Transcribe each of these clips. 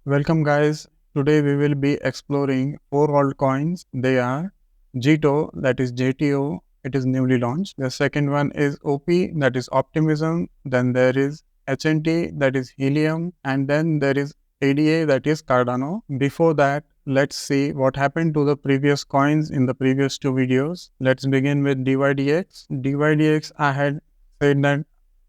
Welcome guys. Today we will be exploring 4 altcoins. They are Jito, that is JTO, it is newly launched. The second one is OP, that is Optimism. Then there is HNT, that is Helium. And then there is ADA, that is Cardano. Before that, let's see what happened to the previous coins in the previous 2 videos. Let's begin with DYDX. DYDX, I had said that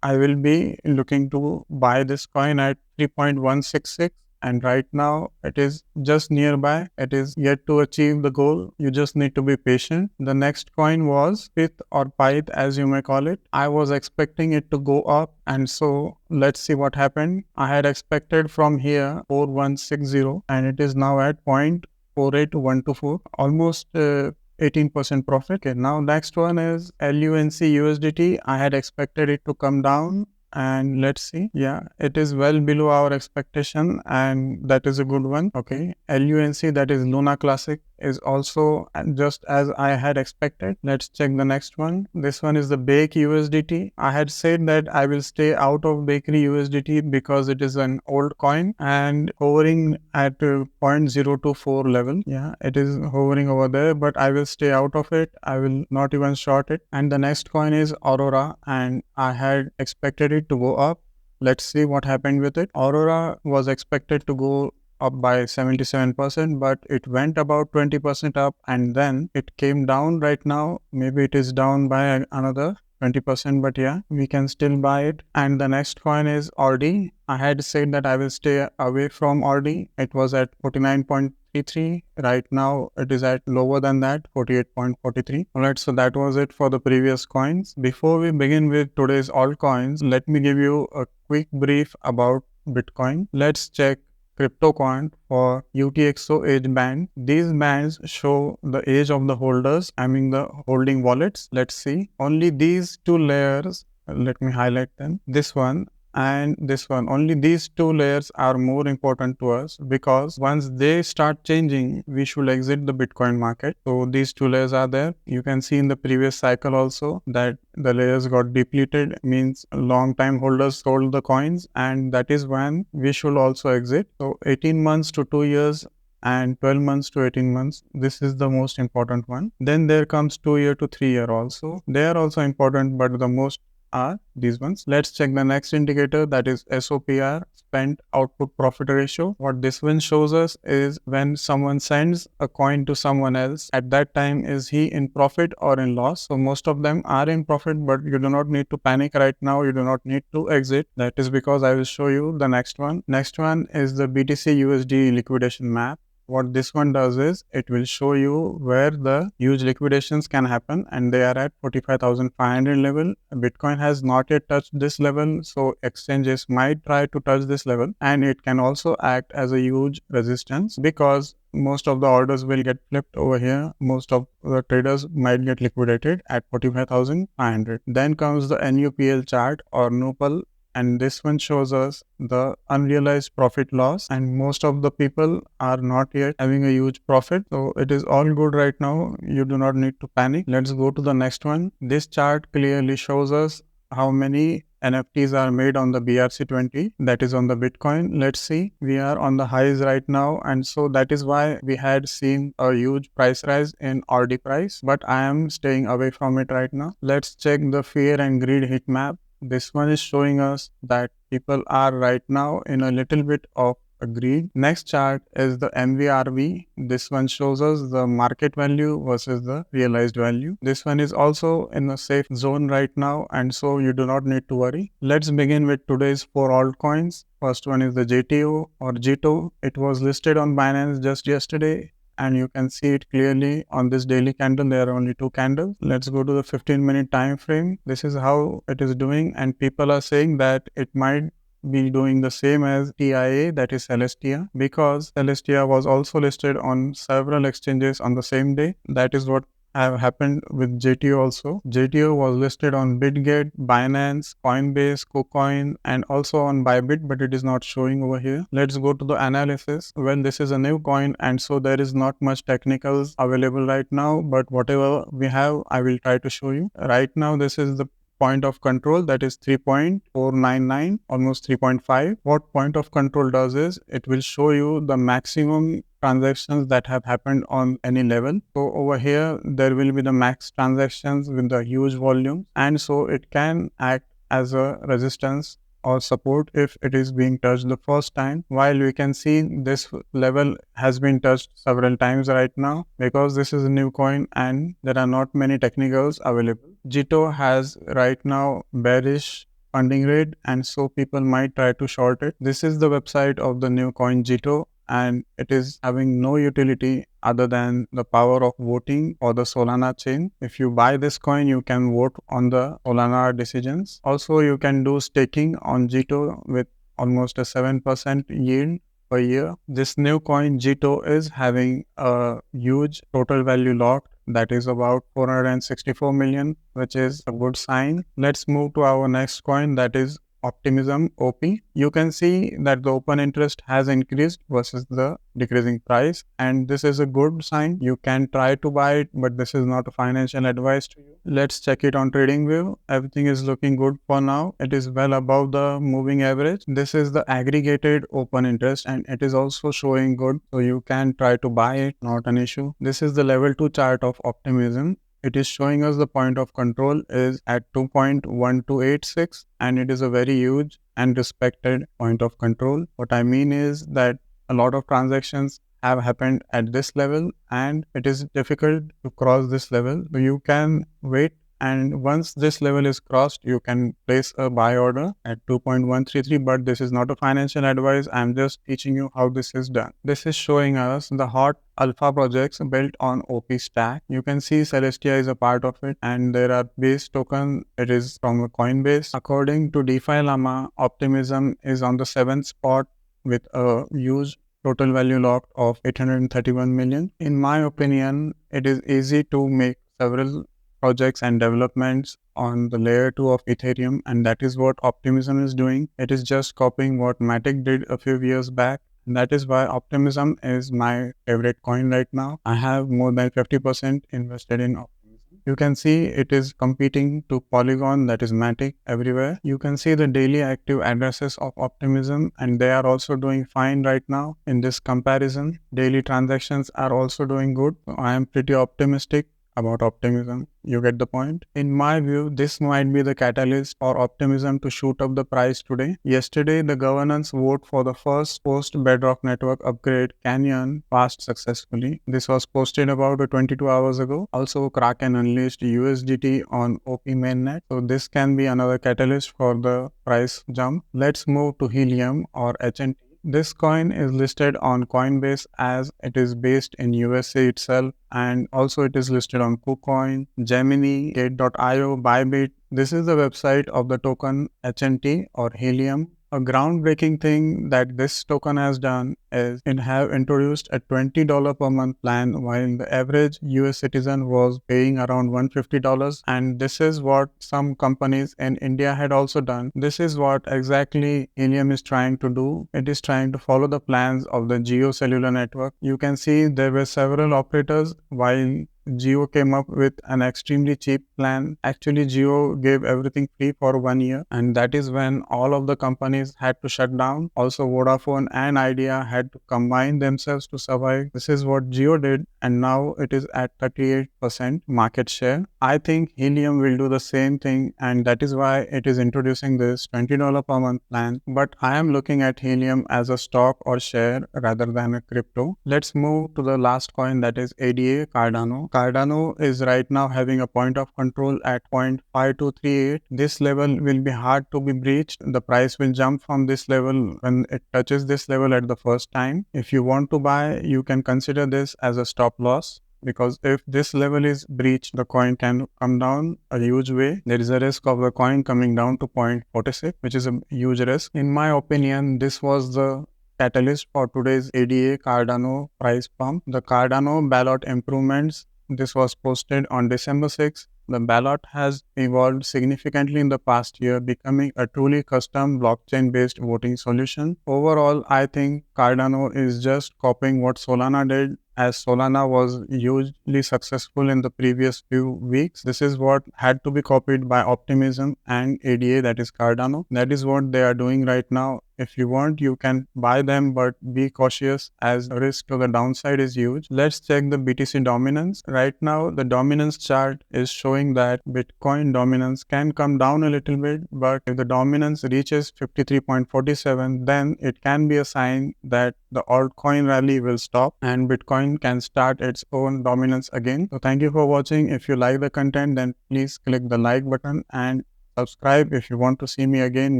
I will be looking to buy this coin at 3.166, and right now it is just nearby. It is yet to achieve the goal. You just need to be patient. The next coin was Pith or Pyth, as you may call it. I was expecting it to go up, and so let's see what happened. I had expected from here 4160, and it is now at 0.48124, almost 18% profit. Okay, now next one is LUNC USDT. I had expected it to come down, and let's see. Yeah, it is well below our expectation, and that is a good one. Okay, LUNC, that is Luna Classic, is also just as I had expected. Let's check the next one. This one is the Bake USDT. I had said that I will stay out of Bakery USDT because it is an old coin and hovering at 0.024 level. Yeah, it is hovering over there, but I will stay out of it. I will not even short it. And the next coin is Aurora, and I had expected it to go up. Let's see what happened with it. Aurora was expected to go up by 77%, but it went about 20% up, and then it came down. Right now maybe it is down by another 20%, but yeah, we can still buy it. And the next coin is RD. I had said that I will stay away from RD. It was at 49.33. Right now it is at lower than that, 48.43. Alright, so that was it for the previous coins. Before we begin with today's altcoins, let me give you a quick brief about Bitcoin. Let's check CryptoQuant for UTXO age band. These bands show the age of the holders, I mean the holding wallets. Let's see. Only these 2 layers, let me highlight them. This one and this one, only these 2 layers are more important to us, because once they start changing, we should exit the Bitcoin market. So these 2 layers are there. You can see in the previous cycle also that the layers got depleted, means long time holders sold the coins, and that is when we should also exit. So 18 months to 2 years and 12 months to 18 months, this is the most important one. Then there comes 2 year to 3 year also. They are also important, but the most are these ones. Let's check the next indicator, that is SOPR, spent output profit ratio. What this one shows us is when someone sends a coin to someone else, at that time is he in profit or in loss. So most of them are in profit, but you do not need to panic right now. You do not need to exit. That is because I will show you the next one. Next one is the BTC USD liquidation map. What this one does is it will show you where the huge liquidations can happen, and they are at 45,500 level. Bitcoin has not yet touched this level, so exchanges might try to touch this level, and it can also act as a huge resistance because most of the orders will get flipped over here. Most of the traders might get liquidated at 45,500. Then comes the NUPL chart or NUPL, and this one shows us the unrealized profit loss, and most of the people are not yet having a huge profit. So it is all good right now. You do not need to panic. Let's go to the next one. This chart clearly shows us how many NFTs are made on the BRC20, that is on the Bitcoin. Let's see, we are on the highs right now, and so that is why we had seen a huge price rise in RD price, but I am staying away from it right now. Let's check the fear and greed heat map. This one is showing us that people are right now in a little bit of a greed. Next chart is the MVRV. This one shows us the market value versus the realized value. This one is also in a safe zone right now, and so you do not need to worry. Let's begin with today's 4 altcoins. First one is the JTO or Jito. It was listed on Binance just yesterday, and you can see it clearly on this daily candle. There are only 2 candles. Let's go to the 15-minute time frame. This is how it is doing, and people are saying that it might be doing the same as TIA, that is Celestia, because Celestia was also listed on several exchanges on the same day. That is what have happened with JTO also. JTO was listed on Bitget, Binance, Coinbase, KuCoin, and also on Bybit, but it is not showing over here. Let's go to the analysis. Well, this is a new coin, and so there is not much technicals available right now, but whatever we have, I will try to show you. Right now, this is the point of control, that is 3.499, almost 3.5. What point of control does is it will show you the maximum transactions that have happened on any level. So over here there will be the max transactions with the huge volume, and so it can act as a resistance or support if it is being touched the first time. While we can see this level has been touched several times right now, because this is a new coin and there are not many technicals available. Jito has right now bearish funding rate, and so people might try to short it. This is the website of the new coin Jito, and it is having no utility other than the power of voting or the Solana chain. If you buy this coin, you can vote on the Solana decisions. Also, you can do staking on Jito with almost a 7% yield per year. This new coin Jito is having a huge total value locked, that is about 464 million, which is a good sign. Let's move to our next coin, that is Optimism OP. You can see that the open interest has increased versus the decreasing price, and this is a good sign. You can try to buy it, but this is not a financial advice to you. Let's check it on TradingView. Everything is looking good for now. It is well above the moving average. This is the aggregated open interest, and it is also showing good, so you can try to buy it, not an issue. This is the level 2 chart of Optimism. It is showing us the point of control is at 2.1286, and it is a very huge and respected point of control. What I mean is that a lot of transactions have happened at this level, and it is difficult to cross this level. So you can wait, and once this level is crossed, you can place a buy order at 2.133, but this is not a financial advice. I'm just teaching you how this is done. This is showing us the hot alpha projects built on OP stack. You can see Celestia is a part of it, and there are base token. It is from a Coinbase. According to DeFi Llama, Optimism is on the 7th spot with a huge total value locked of 831 million. In my opinion, it is easy to make several projects and developments on the layer 2 of Ethereum, and that is what Optimism is doing. It is just copying what Matic did a few years back. And that is why Optimism is my favorite coin right now. I have more than 50% invested in Optimism. You can see it is competing to Polygon, that is Matic, everywhere. You can see the daily active addresses of Optimism, and they are also doing fine right now in this comparison. Daily transactions are also doing good. So I am pretty optimistic about Optimism. You get the point? In my view, this might be the catalyst for Optimism to shoot up the price today. Yesterday, the governance vote for the first post-Bedrock network upgrade, Canyon, passed successfully. This was posted about 22 hours ago. Also, Kraken unleashed USDT on OP mainnet. So this can be another catalyst for the price jump. Let's move to Helium or HNT. This coin is listed on Coinbase as it is based in USA itself, and also it is listed on KuCoin, Gemini, Gate.io, Bybit. This is the website of the token HNT or Helium. A groundbreaking thing that this token has done is it have introduced a $20 per month plan, while the average US citizen was paying around $150. And this is what some companies in India had also done. This is what exactly Helium is trying to do. It is trying to follow the plans of the Jio cellular network. You can see there were several operators, while Jio came up with an extremely cheap plan. Actually, Jio gave everything free for 1 year, and that is when all of the companies had to shut down. Also, Vodafone and Idea had to combine themselves to survive. This is what Jio did, and now it is at 38% market share. I think Helium will do the same thing, and that is why it is introducing this $20 per month plan. But I am looking at Helium as a stock or share rather than a crypto. Let's move to the last coin, that is ADA, Cardano. Cardano is right now having a point of control at 0.5238. This level will be hard to be breached. The price will jump from this level when it touches this level at the first time. If you want to buy, you can consider this as a stop loss, because if this level is breached, the coin can come down a huge way. There is a risk of the coin coming down to 0.46, which is a huge risk. In my opinion, this was the catalyst for today's ADA Cardano price pump. The Cardano ballot improvements, this was posted on December 6th. The ballot has evolved significantly in the past year, becoming a truly custom blockchain-based voting solution. Overall, I think Cardano is just copying what Solana did as Solana was hugely successful in the previous few weeks. This is what had to be copied by Optimism and ADA, that is Cardano. That is what they are doing right now. If you want, you can buy them, but be cautious as the risk to the downside is huge. Let's check the BTC dominance. Right now, the dominance chart is showing that Bitcoin dominance can come down a little bit, but if the dominance reaches 53.47, then it can be a sign that the altcoin rally will stop and Bitcoin can start its own dominance again. So thank you for watching. If you like the content, then please click the like button and subscribe if you want to see me again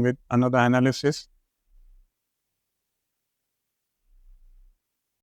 with another analysis.